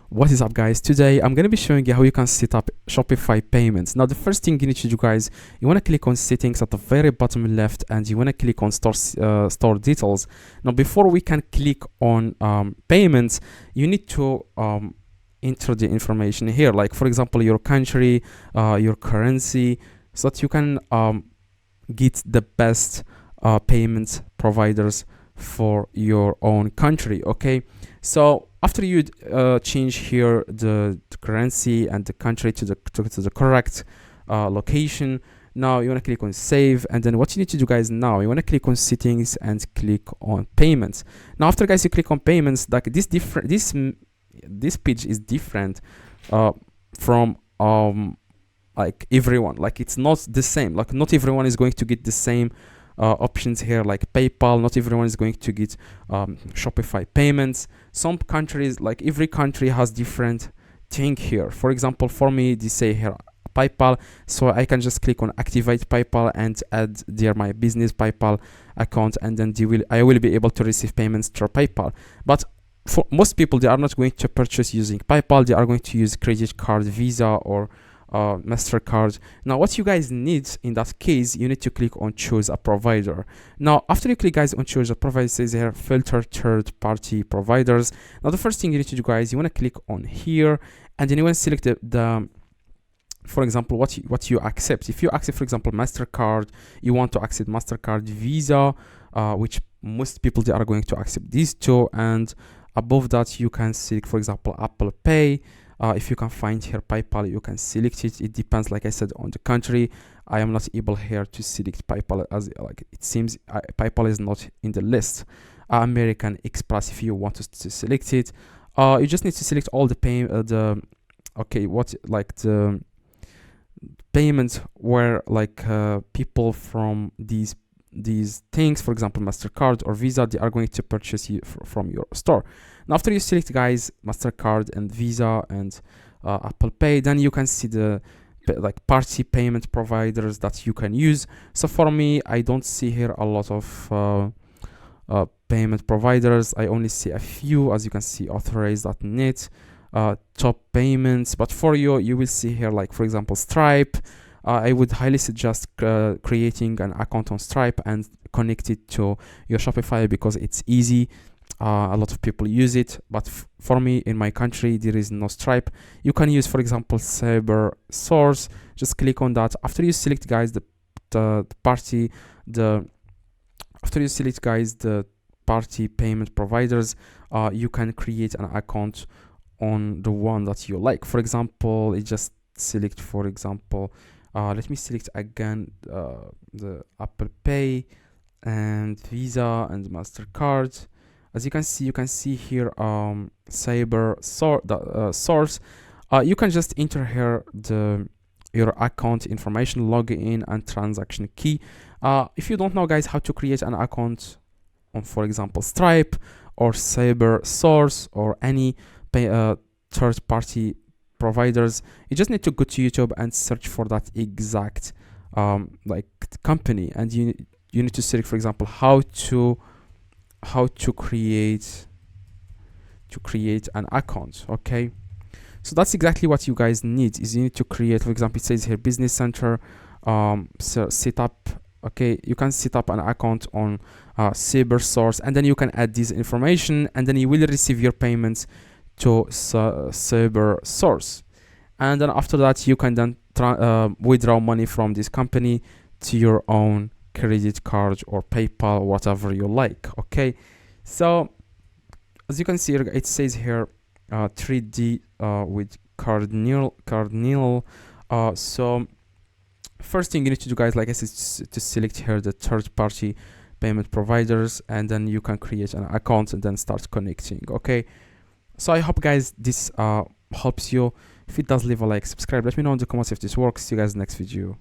What is up, guys? Today I'm going to be showing you how you can set up Shopify payments. Now the first thing you need to do, guys, you want to click on settings at the very bottom left and you want to click on store details. Now before we can click on payments, you need to enter the information here, like for example your country, your currency, so that you can get the best payment providers for your own country. Okay, so after you change here the currency and the country to the correct location, now you want to click on save, and then what you need to do, guys, now you want to click on settings and click on payments. Now after, guys, you click on payments, like this page is different from like everyone, like it's not the same, like not everyone is going to get the same options here, like PayPal. Not everyone is going to get Shopify payments. Some countries, like every country has different thing here. For example, for me, they say here PayPal, so I can just click on activate PayPal and add there my business PayPal account, and then I will be able to receive payments through PayPal. But for most people, they are not going to purchase using PayPal. They are going to use credit card, Visa, or MasterCard. Now what you guys need in that case, you need to click on choose a provider. Now after you click, guys, on choose a provider, it says here filter third-party providers. Now the first thing you need to do, guys, you want to click on here, and then you want to select the for example what you accept. If you accept, for example, MasterCard, you want to accept MasterCard, Visa, which most people, they are going to accept these two, and above that you can select, for example, Apple Pay. If you can find here PayPal, you can select it. It depends, like I said, on the country. I am not able here to select PayPal, as like it seems PayPal is not in the list. American Express, if you want to select it, you just need to select all the the payments where like people from these things, for example MasterCard or Visa, they are going to purchase you from your store. Now after you select, guys, MasterCard and Visa and Apple Pay, then you can see the like party payment providers that you can use. So for me, I don't see here a lot of payment providers. I only see a few, as you can see, authorize.net, top payments. But for you will see here, like for example Stripe. I would highly suggest creating an account on Stripe and connect it to your Shopify, because it's easy. A lot of people use it, but for me, in my country, there is no Stripe. You can use, for example, Cyber Source. Just click on that. After you select, guys, the party payment providers, you can create an account on the one that you like. For example, you just select, for example, let me select again the Apple Pay and Visa and MasterCard. As you can see here Cyber Source. You can just enter here your account information, login and transaction key. If you don't know, guys, how to create an account on, for example, Stripe or Cyber Source or any third-party providers, you just need to go to YouTube and search for that exact like company, and you need to select, for example, how to create an account. Okay, so that's exactly what you guys need. Is you need to create, for example, it says here business center, so set up. Okay, you can set up an account on Cyber Source, and then you can add this information, and then you will receive your payments to Cyber Source, and then after that you can then withdraw money from this company to your own credit card or PayPal, whatever you like. Okay, so as you can see, it says here 3D with Cardinal. So first thing you need to do, guys, like I said, is to select here the third-party payment providers, and then you can create an account and then start connecting. Okay, so I hope, guys, this helps you. If it does, leave a like, subscribe, let me know in the comments if this works. See you guys next video.